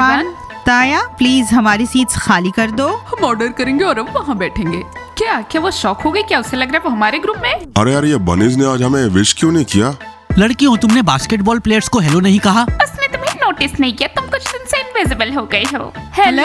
Everyone. ताया please हमारी seats खाली कर दो। हम ऑर्डर करेंगे और अब वहाँ बैठेंगे। क्या वो शॉक हो गई? क्या उसे लग रहा है वो हमारे ग्रुप में? अरे यार, ये बनीज ने आज हमें विश क्यों नहीं किया? लड़कियों, तुमने बास्केटबॉल प्लेयर्स को हेलो नहीं कहा? उसने तुम्हें नोटिस नहीं किया, तुम कुछ दिन से इनविजिबल हो गए हो। हेलो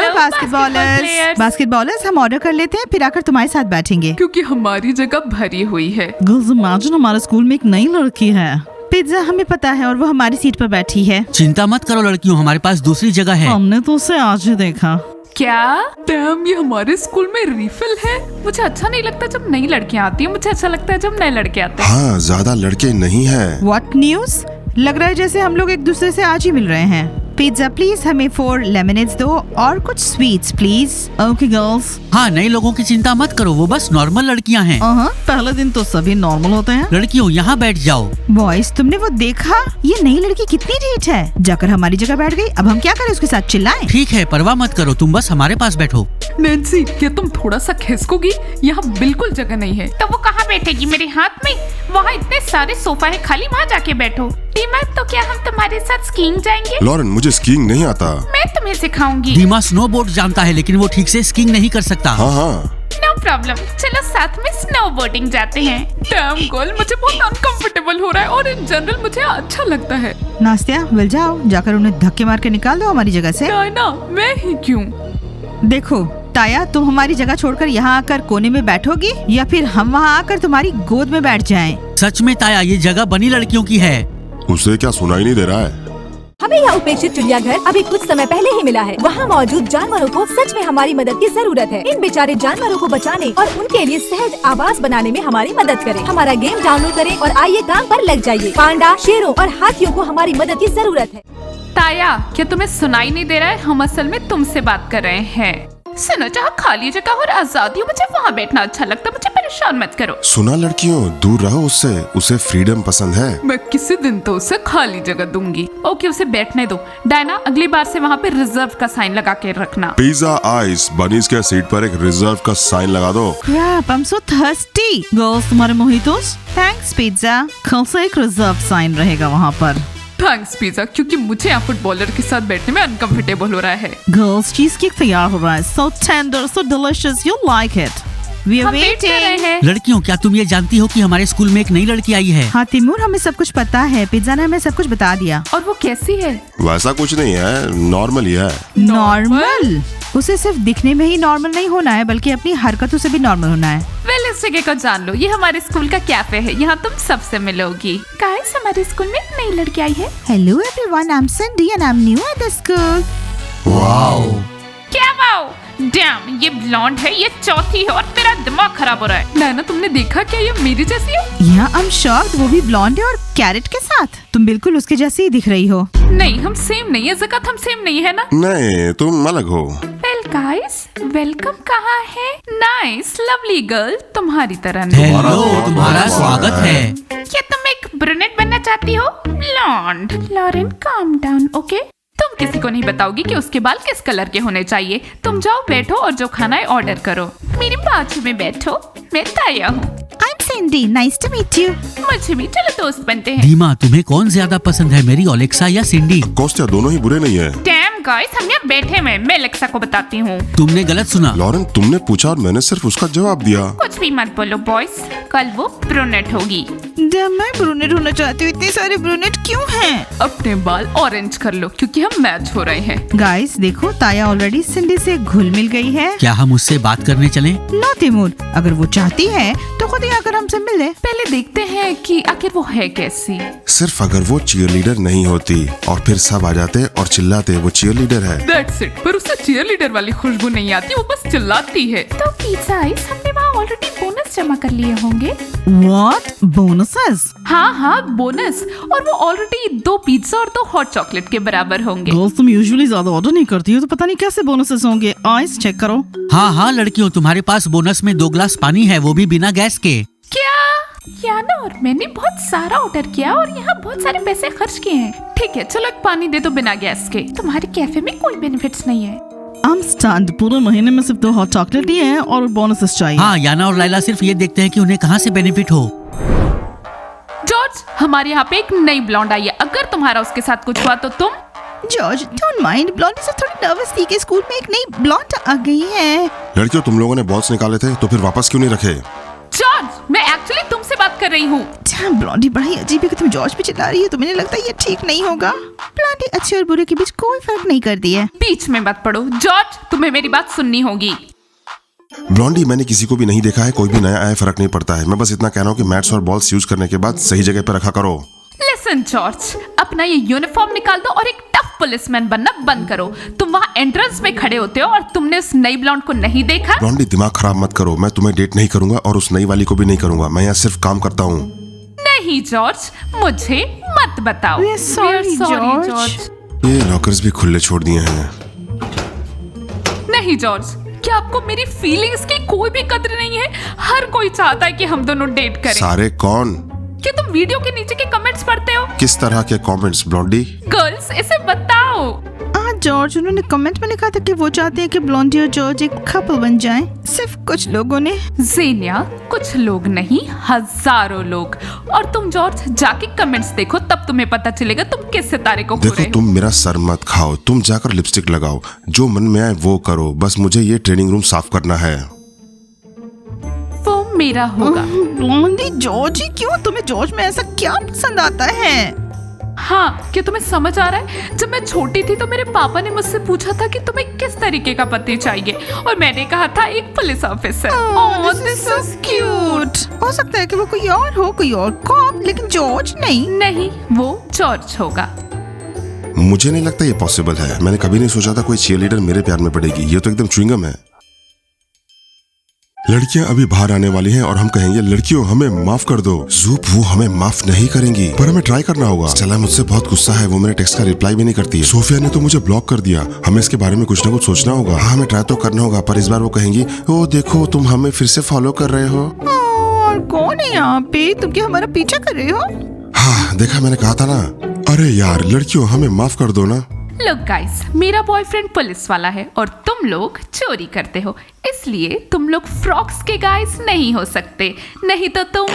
बास्केटबॉलर्स, हम ऑर्डर कर लेते हैं, फिर आकर तुम्हारे साथ बैठेंगे। क्योंकि हमारी जगह भरी हुई है। गर्ल्स, इमेजिन हमारे स्कूल में एक नई लड़की है। पिज्जा हमें पता है और वो हमारी सीट पर बैठी है। चिंता मत करो लड़कियों, हमारे पास दूसरी जगह है। हमने तो उसे आज ही देखा। क्या डैम, ये हमारे स्कूल में रिफिल है। मुझे अच्छा नहीं लगता जब नई लड़कियां आती हैं, मुझे अच्छा लगता है जब नए लड़के आते हैं। हाँ, ज्यादा लड़के नहीं हैं। What news? लग रहा है जैसे हम लोग एक दूसरे से आज ही मिल रहे हैं। पिज्जा प्लीज, हमें 4 लेमनेड्स दो और कुछ स्वीट्स प्लीज। Okay girls. हाँ, नए लोगों की चिंता मत करो, वो बस नॉर्मल लड़कियाँ हैं। पहले दिन तो सभी नॉर्मल होते हैं। लड़कियों, यहाँ बैठ जाओ। बॉयज, तुमने वो देखा? ये नई लड़की कितनी ढीठ है, जाकर हमारी जगह बैठ गई। अब हम क्या करें, उसके साथ चिल्लाएं? ठीक है, परवाह मत करो, तुम बस हमारे पास बैठो। नैन्सी, क्या तुम थोड़ा सा खिसकोगी? यहाँ बिल्कुल जगह नहीं है। तो वो कहाँ बैठेगी? मेरे हाथ में? वहाँ इतने सारे सोफा है खाली, वहाँ जाके बैठो। डीमा, तो क्या हम तुम्हारे साथ स्कीइंग जाएंगे? लॉरेन, मुझे स्कीइंग नहीं आता। मैं तुम्हें सिखाऊंगी। डीमा स्नोबोर्ड जानता है, लेकिन वो ठीक से स्कीइंग नहीं कर सकता। हाँ। नो प्रॉब्लम, चलो साथ में स्नोबोर्डिंग जाते हैं। डैम गर्ल, मुझे बहुत अनकंफर्टेबल हो रहा है और इन जनरल मुझे अच्छा लगता है। नास्तिया, मिल जाओ, जाकर उन्हें धक्के मार के निकाल दो हमारी जगह से। ना, मैं ही क्यों? देखो ताया, तुम हमारी जगह छोड़कर यहाँ आकर कोने में बैठोगी या फिर हम वहाँ आकर तुम्हारी गोद में बैठ जाएं? सच में ताया, ये जगह बनी लड़कियों की है। उसे क्या सुनाई नहीं दे रहा है? हमें यह उपेक्षित चिड़ियाघर अभी कुछ समय पहले ही मिला है। वहाँ मौजूद जानवरों को सच में हमारी मदद की जरूरत है। इन बेचारे जानवरों को बचाने और उनके लिए सहज आवास बनाने में हमारी मदद करें। हमारा गेम डाउनलोड करें और आइए काम पर लग जाइए। पांडा, शेरों और हाथियों को हमारी मदद की जरूरत है। ताया, क्या तुम्हें सुनाई नहीं दे रहा है? हम असल में तुमसे बात कर रहे हैं। सुनो, जहाँ खाली जगह और आजादी हो, मुझे वहाँ बैठना अच्छा लगता है। मुझे परेशान मत करो। सुना लड़कियों, दूर रहो उससे, उसे फ्रीडम पसंद है। मैं किसी दिन तो उसे खाली जगह दूंगी। ओके, उसे बैठने दो। डायना, अगली बार से वहाँ पे रिजर्व का साइन लगा के रखना। पिज्जा आइस, बनीज के सीट पर एक रिजर्व का साइन लगा दो। I'm so thirsty. गर्ल्स, तुम्हारे मोहितोस? थैंक्स पिज्जा, कल से एक रिजर्व साइन रहेगा वहाँ पर। थैंक्स पिज्जा, क्योंकि मुझे यहाँ फुटबॉलर के साथ बैठने में अनकंफर्टेबल हो रहा है। गर्ल्स, चीज केक तैयार हो रहा है। So tender, so delicious, you like it. We are हम वेट कर रहे waiting. हैं। लड़कियों, क्या तुम ये जानती हो कि हमारे स्कूल में एक नई लड़की आई है? हाँ तिमूर, हमें सब कुछ पता है। पिज्जा ने हमें सब कुछ बता दिया। और वो कैसी है? वैसा कुछ नहीं है, नॉर्मल ही है। नॉर्मल? उसे सिर्फ दिखने में ही नॉर्मल नहीं होना है, बल्कि अपनी हरकतों से भी नॉर्मल होना है। वेल, इस जगह को जान लो, ये हमारे स्कूल का कैफे है। यहाँ तुम सबसे मिलोगी। गाइस, हमारे स्कूल में एक नई लड़की आई है। Hello everyone, I'm Cindy and I'm new at the school. क्या वाओ? डैम, ये ब्लॉन्ड है, ये चौथी है और मेरा दिमाग खराब हो रहा है। नैना, तुमने देखा क्या ये मेरी जैसी है? Yeah, I'm shocked, वो भी ब्लॉन्ड है और कैरेट के साथ। तुम बिल्कुल उसके जैसी ही दिख रही हो। नहीं, हम सेम नहीं है। ज़कत हम सेम नहीं है ना? नहीं, तुम अलग हो। वेल गाइस, वेलकम कहाँ है? नाइस, लवली गर्ल, तुम्हारी तरह नहीं। हेलो, तुम्हारा स्वागत है। क्या तुम एक ब्रूनेट बनना चाहती हो? Blonde. Lauren, calm down, okay? तुम किसी को नहीं बताओगी कि उसके बाल किस कलर के होने चाहिए। तुम जाओ, बैठो और जो खाना है ऑर्डर करो। मेरे बाजू में बैठो, मैं ताया हूँ। I'm Cindy, nice to meet you. मुझे भी, चलो दोस्त बनते हैं। डीमा, तुम्हें कौन ज्यादा पसंद है, मेरी ओलेक्सा या सिंडी? कोस्टिया, दोनों ही बुरे नहीं है। डैम गाइस, हम यहाँ बैठे हुए हैं। मैं एलेक्सा को बताती हूँ। तुमने गलत सुना। लॉरेन, तुमने पूछा और मैंने सिर्फ उसका जवाब दिया। कुछ भी मत बोलो बॉयज, कल वो ब्रूनेट होगी। जब मैं ब्रूनेट होना चाहती हूँ, इतने सारे ब्रूनेट क्यों हैं? अपने बाल ऑरेंज कर लो, क्योंकि हम मैच हो रहे हैं। गाइस देखो, ताया ऑलरेडी सिंडी से घुल मिल गई है। क्या हम उससे बात करने चलें? नो तिमूर, अगर वो चाहती है तो खुद ही आकर हमसे मिले। पहले देखते हैं कि आखिर वो है कैसी। सिर्फ अगर वो चीयरलीडर नहीं होती और फिर सब आ जाते और चिल्लाते वो चीयरलीडर है। That's it, पर उसे चीयरलीडर वाली खुशबू नहीं आती, वो बस चिल्लाती है। तो पिज्जा आइस, हमने वहाँ ऑलरेडी बोनस जमा कर लिए होंगे। What? Bonuses? हाँ, बोनस। और वो ऑलरेडी 2 पिज्जा और 2 हॉट चॉकलेट के बराबर होंगे। गर्ल्स, तुम यूजुअली ज्यादा ऑर्डर नहीं करती हो, तो पता नहीं कैसे बोनसेस होंगे। आइस चेक करो। हाँ, लड़कियों, तुम्हारे पास बोनस में 2 ग्लास पानी है, वो भी बिना गैस के। क्या? याना और मैंने बहुत सारा ऑर्डर किया और यहाँ बहुत सारे पैसे खर्च किए हैं। ठीक है, चलो एक पानी दे दो बिना गैस के। तुम्हारे कैफे में कोई बेनिफिट्स नहीं है। I'm stunned, पूरे महीने में सिर्फ 2 हॉट चॉकलेट ही हैं और बोनसेस चाहिए। हाँ, याना और लाइला सिर्फ ये देखते हैं कि उन्हें कहाँ से बेनिफिट हो। जॉर्ज, हमारे यहाँ पे एक नई ब्लॉन्ड आई है। अगर तुम्हारा उसके साथ कुछ हुआ तो तुम जॉर्ज डोंट माइंड, ब्लॉन्डी से थोड़ी नर्वस थी कि स्कूल में एक नई ब्लॉन्ड आ गई है। लड़कियों, तुम लोगों ने बॉल्स निकाले थे तो फिर वापस क्यों नहीं रखे? जॉर्ज, मैं एक्चुअली तुमसे बात कर रही हूँ। ब्लॉन्डी बड़ा ही अजीब है कि तुम जॉर्ज पे चिल्ला रही है, तो मुझे लगता है ये ठीक नहीं होगा। ब्लॉन्डी अच्छे और बुरे के बीच कोई फर्क नहीं करती है। बीच में मत पड़ो। जॉर्ज, तुम्हें मेरी बात सुननी होगी। ब्लॉन्डी, मैंने किसी को भी नहीं देखा है, कोई भी नया आए फर्क नहीं पड़ता है। मैं बस इतना कह रहा हूँ कि मैट्स और बॉल्स यूज करने के बाद सही जगह पे रखा करो। लिसन जॉर्ज, अपना ये यूनिफॉर्म निकाल दो और एक टफ पुलिसमैन बनना बंद करो। तुम वहाँ एंट्रेंस में खड़े होते हो और तुमने उस नई ब्लॉन्ड को नहीं देखा। ब्लॉन्डी, दिमाग खराब मत करो। मैं तुम्हें डेट नहीं करूंगा और उस नई वाली को भी नहीं करूंगा। मैं यहाँ सिर्फ काम करता हूँ। नहीं जॉर्ज, मुझे मत बताओ। We are sorry, George. ये लॉकर्स भी खुले छोड़ दिए हैं। नहीं जॉर्ज, क्या आपको मेरी फीलिंग्स की कोई भी कदर नहीं है? हर कोई चाहता है कि हम दोनों डेट करें। सारे कौन? क्या तुम वीडियो के नीचे के कमेंट्स पढ़ते हो? किस तरह के कमेंट्स ब्लॉन्डी? गर्ल्स, इसे बताओ। जॉर्ज, उन्होंने कमेंट में लिखा था कि वो चाहते हैं कि ब्लॉन्डी और जॉर्ज एक कपल बन जाएं। सिर्फ कुछ लोगों ने। ज़ेनिया, कुछ लोग नहीं, हजारों लोग। और तुम जॉर्ज जाके कमेंट्स देखो, तब तुम्हें पता चलेगा तुम किस सितारे को खो देखो, रहे हो। तुम मेरा सर मत खाओ। तुम जाकर लिपस्टिक लगाओ, जो मन में आए वो करो। बस मुझे ये ट्रेनिंग रूम साफ करना है। वो मेरा होगा। ब्लॉन्डी, जॉर्ज ही क्यों? तुम्हें जॉर्ज में ऐसा क्या पसंद आता है? हाँ, क्या तुम्हें समझ आ रहा है? जब मैं छोटी थी तो मेरे पापा ने मुझसे पूछा था कि तुम्हें किस तरीके का पति चाहिए, और मैंने कहा था एक police officer. Oh, this is so cute. हो सकता है कि वो कोई और हो, कोई और कॉप, लेकिन जॉर्ज नहीं। नहीं, वो जॉर्ज होगा। मुझे नहीं लगता ये पॉसिबल है। मैंने कभी नहीं सोचा था कोई चीयरलीडर मेरे प्यार में पड़ेगी। ये तो एकदम च्युइंगम है। लड़कियां अभी बाहर आने वाली हैं और हम कहेंगे, लड़कियों हमें माफ कर दो। ज़ूप, वो हमें माफ नहीं करेंगी, पर हमें ट्राई करना होगा। स्टेला मुझसे बहुत गुस्सा है, वो मेरे टेक्स्ट का रिप्लाई भी नहीं करती है। सोफिया ने तो मुझे ब्लॉक कर दिया। हमें इसके बारे में कुछ ना कुछ सोचना होगा। हाँ, हमें ट्राई तो करना होगा, पर इस बार वो कहेंगी, ओ देखो तुम हमें फिर से फॉलो कर रहे हो। और कौन है यहाँ पे? तुम क्या हमारा पीछा कर रहे हो? हाँ, देखा, मैंने कहा था ना। अरे यार लड़कियों, हमें माफ कर दो ना। लुक गाइस, मेरा बॉयफ्रेंड पुलिस वाला है और तुम लोग चोरी करते हो, इसलिए तुम लोग फ्रॉक्स के गाइस नहीं हो सकते। नहीं तो तुम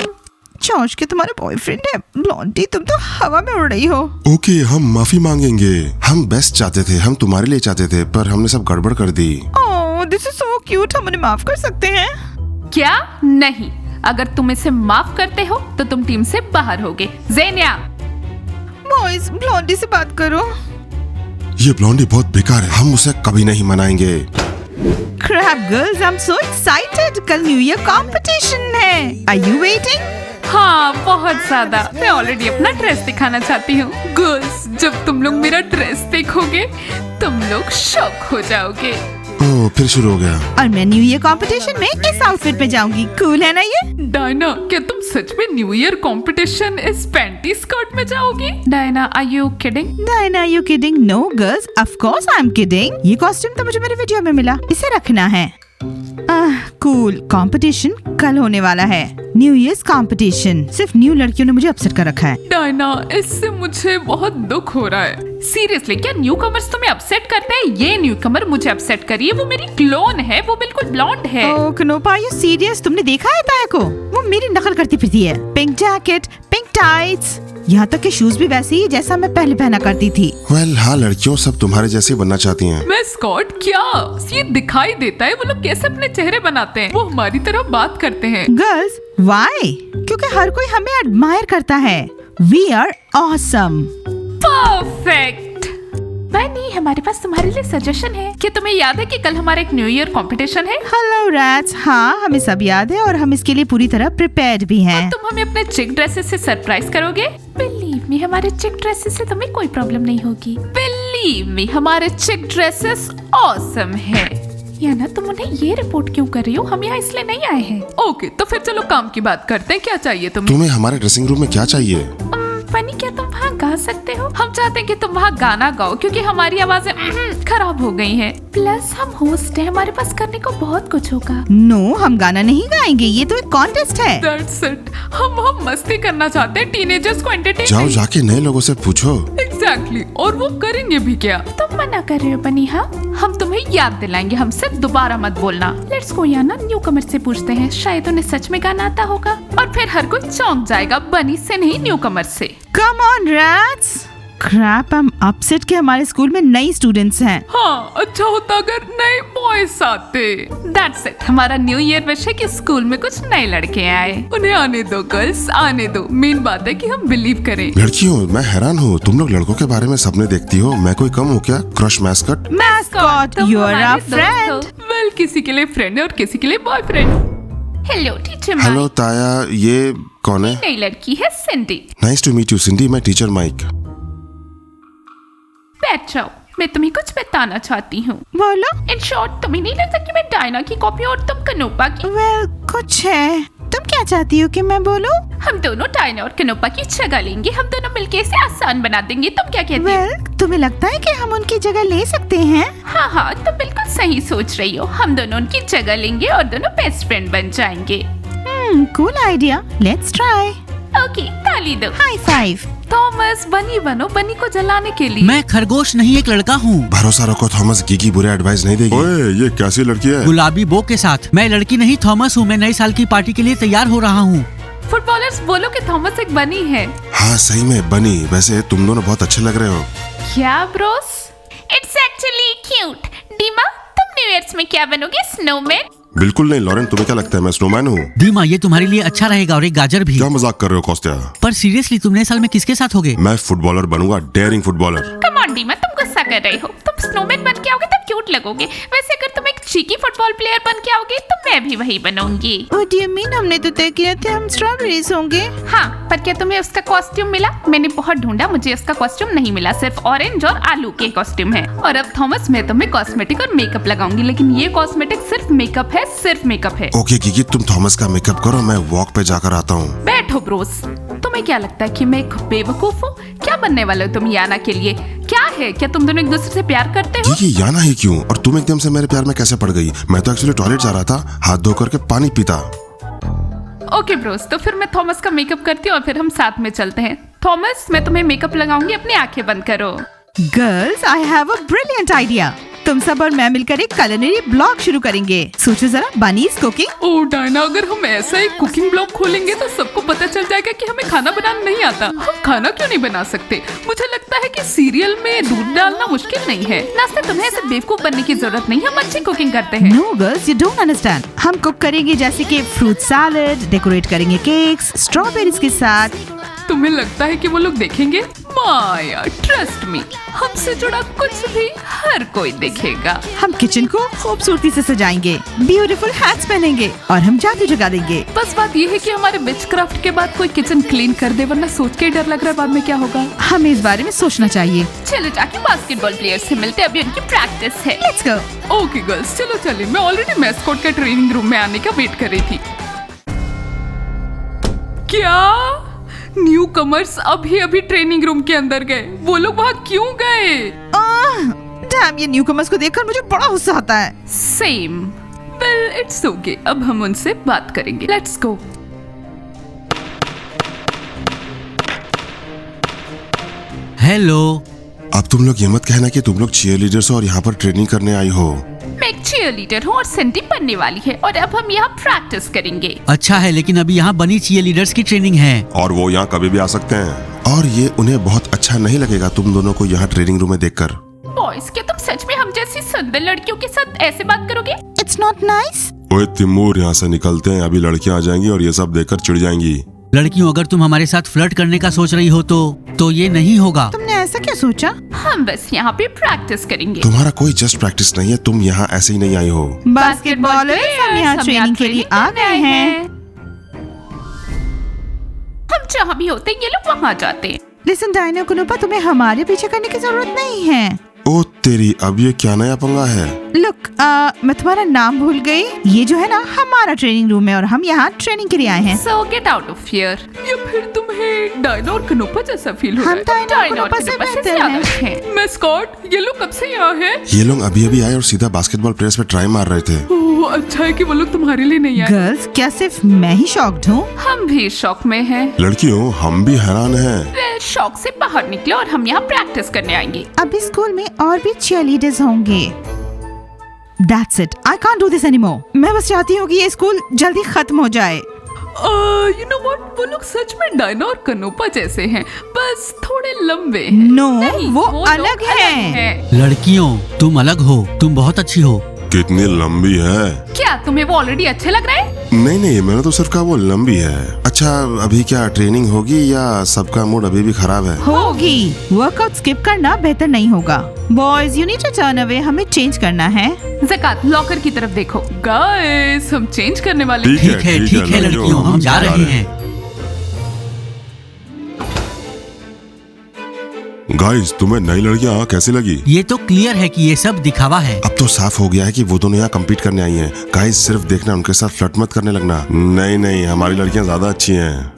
जॉर्ज के तुम्हारा बॉयफ्रेंड है। ब्लॉन्डी, तुम तो हवा में उड़ रही हो। ओके, हम माफी मांगेंगे। हम बेस्ट चाहते थे, हम तुम्हारे लिए चाहते थे, पर हमने सब गड़बड़ कर दी। ओह, दिस इज सो क्यूट। हम उन्हें माफ कर सकते हैं? क्या? नहीं, अगर तुम इसे माफ करते हो तो तुम टीम से बाहर होगे। ज़ेनिया, बॉयज, ब्लॉन्डी से बात करो। ये ब्लॉन्डी बहुत बेकार है, हम उसे कभी नहीं मनाएंगे। Crap girls, I am so excited. कल न्यू ईयर कंपटीशन है। Are you waiting? हाँ, बहुत ज्यादा। मैं ऑलरेडी अपना ड्रेस दिखाना चाहती हूँ। गर्ल्स, जब तुम लोग मेरा ड्रेस देखोगे तुम लोग शॉक हो जाओगे। ओह, फिर शुरू हो गया। और मैं न्यू ईयर कंपटीशन में इस आउटफिट में जाऊंगी। कूल है ना ये? डायना, क्या तुम सच में न्यू ईयर कंपटीशन इस पैंटी स्कर्ट में जाओगी? Diana, are you kidding? Diana, you kidding? No, girls. Of course I'm kidding. ये कॉस्ट्यूम तो मुझे मेरे वीडियो में मिला। इसे रखना है। कूल। कंपटीशन कल होने वाला है। New years competition. सिर्फ न्यू लड़कियों ने मुझे अपसेट कर रखा है। डायना, इससे मुझे बहुत दुख हो रहा है। सीरियसली, क्या न्यू कमर्स तुम्हें अपसेट करते हैं? ये न्यू कमर मुझे अपसेट करी है। वो मेरी क्लोन है, वो बिल्कुल ब्लॉन्ड है। ओह कनोपा, यू सीरियस? तुमने देखा है ताया को? वो मेरी नकल करती फिरती है। पिंक जैकेट, पिंक टाइट्स, यहाँ तक के शूज भी वैसे ही जैसा मैं पहले पहना करती थी। वेल, हाँ, लड़कियों सब तुम्हारे जैसे बनना चाहती हैं। मैं स्कॉट, क्या ये दिखाई देता है? वो लोग कैसे अपने चेहरे बनाते हैं? वो हमारी तरह बात करते हैं। Girls, why? क्योंकि हर कोई हमें एडमायर करता है। We are awesome. Perfect. Bunny, हमारे पास तुम्हारे लिए सजेशन है। क्या तुम्हें याद है कि कल हमारा एक न्यू ईयर कंपटीशन है? हेलो रैट्स, हाँ हमें सब याद है और हम इसके लिए पूरी तरह प्रिपेयर्ड भी हैं। तुम हमें अपने चिक ड्रेसेस से सरप्राइज करोगे? बिलीव मी, हमारे चिक ड्रेसेस से तुम्हें कोई प्रॉब्लम नहीं होगी। बिलीव मी, हमारे चिक ड्रेसेस ऑसम है। या ना, तुम उन्हें ये रिपोर्ट क्यों कर रही हो? हम यहाँ इसलिए नहीं आए हैं। ओके, तो फिर चलो काम की बात करते हैं। क्या चाहिए तुम्हें? तुम्हें हमारे ड्रेसिंग रूम में क्या चाहिए? फनी, क्या तुम वहाँ गा सकते हो? हम चाहते हैं कि तुम वहाँ गाना गाओ, क्योंकि हमारी आवाजें खराब हो गई हैं। प्लस हम होस्ट हैं, हमारे पास करने को बहुत कुछ होगा। नो, हम गाना नहीं गाएंगे, ये तो एक कॉन्टेस्ट है। That's it. हम मस्ती करना चाहते हैं, टीनेजर्स को एंटरटेन। जाओ जाके नए लोगों से पूछो। एग्जैक्टली, और वो करेंगे भी क्या? तुम मना कर रहे हो बनी? हाँ, हम तुम्हें याद दिलाएंगे, हमसे दोबारा मत बोलना। लेट्स गो याना, न्यू कमर से पूछते हैं, शायद उन्हें सच में गाना आता होगा। और फिर हर कोई चौंक जाएगा, बनी से नहीं न्यू कमर से। Come on, rats. Crap, I am upset कि हमारे स्कूल में नई स्टूडेंट्स हैं। हाँ, अच्छा होता अगर नए बॉयज आते। That's it, हमारा न्यू ईयर विश है कि स्कूल में कुछ नए लड़के आए। उन्हें आने दो गर्ल्स, आने दो। मेन बात है कि हम बिलीव करें। लड़कियों, मैं हैरान हूँ, तुम लोग लड़कों के बारे में सपने देखती हो, मैं कोई कम हूँ क्या? Crush mascot. Mascot, you are a friend. Well, किसी के लिए फ्रेंड है और किसी के लिए boyfriend. Hello teacher Mike. Hello Taya, ये कौन है? नई लड़की है Cindy. Nice to meet you Cindy, मैं टीचर माइक। बैठ जाओ, मैं तुम्हें कुछ बताना चाहती हूँ। बोलो। इन शॉर्ट, तुम्हें नहीं लगता कि मैं डायना की कॉपी और तुम कनोपा की? वेल, कुछ है। तुम क्या चाहती हो कि मैं बोलूं? हम दोनों डायना और कनोपा की जगह लेंगे। हम दोनों मिलके इसे आसान बना देंगे। तुम क्या कहती हो? वेल, तुम्हें लगता है कि हम उनकी जगह ले सकते हैं? हाँ हाँ, तुम बिल्कुल सही सोच रही हो। हम दोनों उनकी जगह लेंगे और दोनों बेस्ट फ्रेंड बन जाएंगे। Cool idea, let's try. Okay, ताली दो। High five. थॉमस, बनी बनो, बनी को जलाने के लिए। मैं खरगोश नहीं, एक लड़का हूँ। भरोसा रखो, थॉमस गिगी बुरे एडवाइस नहीं देगी। ओए, ये कैसी लड़की है? गुलाबी बो के साथ। मैं लड़की नहीं, थॉमस हूँ। मैं नए साल की पार्टी के लिए तैयार हो रहा हूँ। फुटबॉलर्स, बोलो कि थॉमस एक बनी है। हाँ सही में बनी। वैसे तुम दोनों बहुत अच्छे लग रहे हो। क्या ब्रोस? It's actually cute. डीमा, तुम न्यू ईयर्स में क्या बनोगे? स्नोमैन? बिल्कुल नहीं लॉरेन, तुम्हें क्या लगता है मैं स्नोमैन हूँ? दीमा, ये तुम्हारे लिए अच्छा रहेगा, और एक गाजर भी। क्या मजाक कर रहे हो कॉस्टिया? पर सीरियसली, तुम नए साल में किसके साथ होगे? मैं फुटबॉलर बनूंगा, डेयरिंग फुटबॉलर। कम ऑन डीमा, तुम गुस्सा कर रहे हो। तुम स्नोमैन बन के आओगे तो क्यूट लगोगे। वैसे अगर तुम एक चीकी फुटबॉल प्लेयर बन के आओगे तो मैं भी वही बनूंगी। What do you mean? हमने तो तय किया था हम स्ट्रॉबेरीज होंगे। हाँ, पर क्या तुम्हें उसका कॉस्ट्यूम मिला? मैंने बहुत ढूंढा, मुझे उसका कॉस्ट्यूम नहीं मिला। सिर्फ ऑरेंज और आलू के कॉस्ट्यूम है। और अब थॉमस, मैं तुम्हें कॉस्मेटिक और मेकअप लगाऊंगी, लेकिन ये कॉस्मेटिक सिर्फ मेकअप है, सिर्फ मेकअप है। ओके गिगी, तुम थॉमस का मेकअप करो, मैं वॉक पे जाकर आता हूँ। बैठो ब्रोस। तुम्हें क्या लगता है कि मैं एक बेवकूफ हूँ? क्या बनने वाले हो तुम याना के लिए? क्या है, क्या तुम दोनों एक दूसरे से प्यार करते हो? गिगी, याना ही क्यों? और तुम एकदम से मेरे प्यार में कैसे पड़ गई? मैं तो एक्चुअली टॉयलेट जा रहा था, हाथ धो करके पानी पीता। ओके ब्रोस, तो फिर मैं थॉमस का मेकअप करती हूँ और फिर हम साथ में चलते हैं। थॉमस, मैं तुम्हें मेकअप लगाऊंगी, अपनी आंखें बंद करो। Girls, I have a brilliant idea. तुम सब और मैं मिलकर एक culinary ब्लॉग शुरू करेंगे। सोचो जरा, बनीज कुकिंग। ओह डायना, अगर हम ऐसा एक कुकिंग ब्लॉग खोलेंगे तो सबको पता चल जाएगा कि हमें खाना बनाना नहीं आता। हम खाना क्यों नहीं बना सकते? मुझे लगता है कि सीरियल में दूध डालना मुश्किल नहीं है। नाश्ते, तुम्हें ऐसे बेवकूफ बनने की जरूरत नहीं है। हम अच्छी कुकिंग करते हैं। No girls, you don't understand. हम कुक करेंगे जैसे कि फ्रूट सैलेड, डेकोरेट करेंगे केक्स स्ट्रॉबेरीज के साथ। तुम्हें लगता है कि वो लोग देखेंगे? माया, ट्रस्ट मी, हमसे जुड़ा कुछ भी हर कोई देखेगा। हम किचन को खूबसूरती से सजाएंगे, ब्यूटीफुल हैट्स पहनेंगे और हम जादू जगा देंगे। बस बात ये है कि हमारे विचक्राफ्ट के बाद कोई किचन क्लीन कर दे, वरना सोच के डर लग रहा है बाद में क्या होगा। हमें इस बारे में सोचना चाहिए। चलो जाके बास्केटबॉल प्लेयर से मिलते, अभी उनकी प्रैक्टिस है। Let's go. ओके गर्ल्स, चलो चलिए। मैं ऑलरेडी मैस्कॉट के ट्रेनिंग रूम में आने का वेट कर रही थी। क्या न्यू कमर्स अभी अभी ट्रेनिंग रूम के अंदर गए? वो लोग वहाँ क्यों गए? डैम, ये न्यूकमर्स को देखकर मुझे बड़ा गुस्सा आता है। सेम। वेल, इट्स ओके, अब हम उनसे बात करेंगे। Let's go. हेलो। अब तुम लोग ये मत कहना कि तुम लोग चीयर लीडर्स हो और यहाँ पर ट्रेनिंग करने आई हो। मैं एक चीयर लीडर हूँ और सिंडी बनने वाली है, और अब हम यहाँ प्रैक्टिस करेंगे। अच्छा है, लेकिन अभी यहाँ बनी चीयर लीडर्स की ट्रेनिंग है। और वो यहाँ कभी भी आ सकते हैं। और ये उन्हें बहुत अच्छा नहीं लगेगा तुम दोनों को यहाँ ट्रेनिंग रूम में देखकर। बॉयज, क्या तुम सच में हम जैसी सुंदर लड़कियों के साथ ऐसे बात करोगे? It's not nice. ओए तिमूर, यहाँ से निकलते हैं, अभी लड़कियाँ आ जाएंगी और ये सब देखकर चिढ़ जाएंगी। लड़कियों, अगर तुम हमारे साथ फ्लर्ट करने का सोच रही हो तो ये नहीं होगा। तुमने ऐसा क्या सोचा? हम बस यहाँ पे प्रैक्टिस करेंगे। तुम्हारा कोई जस्ट प्रैक्टिस नहीं है, तुम यहाँ ऐसे ही नहीं आई हो। बास्केटबॉलर्स, हम यहाँ ट्रेनिंग के लिए आ गए हैं। हम जहाँ भी होते ये लोग वहाँ जाते हैं। लिसन डायना, कुनुपा, तुम्हें हमारे पीछे करने की जरूरत नहीं है। ओ तेरी, अब ये क्या नया पंगा है? लुक, मैं तुम्हारा नाम भूल गई। ये जो है ना, हमारा ट्रेनिंग रूम है और हम यहाँ ट्रेनिंग के लिए आए हैं। So get out of here। या फिर तुम्हें डायना और कनोपा जैसा फील हो रहा है? हम डायना और कनोपा से बेहतर हैं। मैस्कॉट, ये लोग कब से यहाँ हैं? ये लोग अभी अभी आए और सीधा बास्केटबॉल प्लेयर्स पे ट्राई मार रहे थे। ओह, अच्छा है कि वो लोग तुम्हारे लिए नहीं आए। गर्ल्स, क्या सिर्फ मैं ही शॉक्ड हूँ? हम भी शॉक में हैं। लड़कियों, हम भी हैरान हैं। शॉक से बाहर निकले और हम यहाँ प्रैक्टिस करने आएंगे। अभी स्कूल में और भी चीयरलीडर्स होंगे। That's it. I can't do this anymore. मैं बस चाहती हूँ कि ये स्कूल जल्दी खत्म हो जाए। यू नो व्हाट, वो लोग सच में डायना और कनोपा जैसे हैं, बस थोड़े लंबे हैं। No, नहीं, वो लोग अलग हैं। लड़कियों तुम अलग हो, तुम बहुत अच्छी हो। कितनी लंबी है। क्या तुम्हें वो ऑलरेडी अच्छे लग रहे हैं? नहीं, मैंने तो सिर्फ कहा वो लंबी है। अच्छा, अभी क्या ट्रेनिंग होगी या सबका मूड अभी भी खराब है? होगी। वर्कआउट स्किप करना बेहतर नहीं होगा। Boys you need to turn away, हमें चेंज करना है। ज़कात, लॉकर की तरफ देखो। गाइस, हम चेंज करने वाले हैं। ठीक है लड़कियों, हम जा रहे हैं। गाइस, तुम्हें नई लड़कियां कैसी लगी? ये तो क्लियर है कि ये सब दिखावा है। अब तो साफ हो गया है कि वो दोनों यहाँ कम्पीट करने आई हैं। गाइस, सिर्फ देखना, उनके साथ फ्लर्ट मत करने लगना। नहीं, हमारी लड़कियां ज्यादा अच्छी हैं।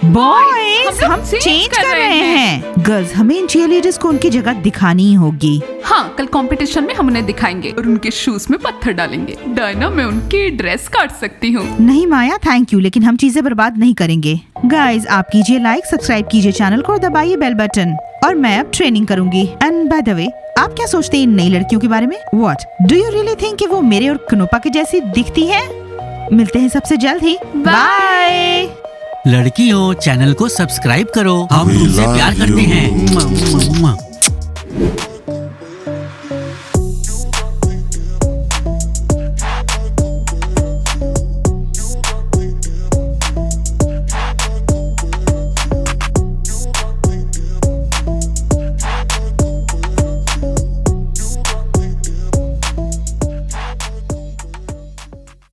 बॉयज हम हम change चेंज कर कर रहे रहे हैं। गर्ल्स, हमें इन चीयरलीडर्स को उनकी जगह दिखानी ही होगी। हाँ, कल कंपटीशन में हम उन्हें दिखाएंगे और उनके शूज में पत्थर डालेंगे। डायना, मैं उनकी ड्रेस काट सकती हूँ। नहीं माया, थैंक यू, लेकिन हम चीजें बर्बाद नहीं करेंगे। गाइज, आप कीजिए लाइक, सब्सक्राइब कीजिए चैनल को और दबाइए बेल बटन। और मैं अब ट्रेनिंग करूंगी। एंड बाय द वे, आप क्या सोचते हैं इन नई लड़कियों के बारे में? What do you really think कि वो मेरे और कनोपा के जैसी दिखती हैं? मिलते हैं सबसे जल्द ही। बाय। लड़कियों चैनल को सब्सक्राइब करो, हम We तुमसे love प्यार करते you. हैं।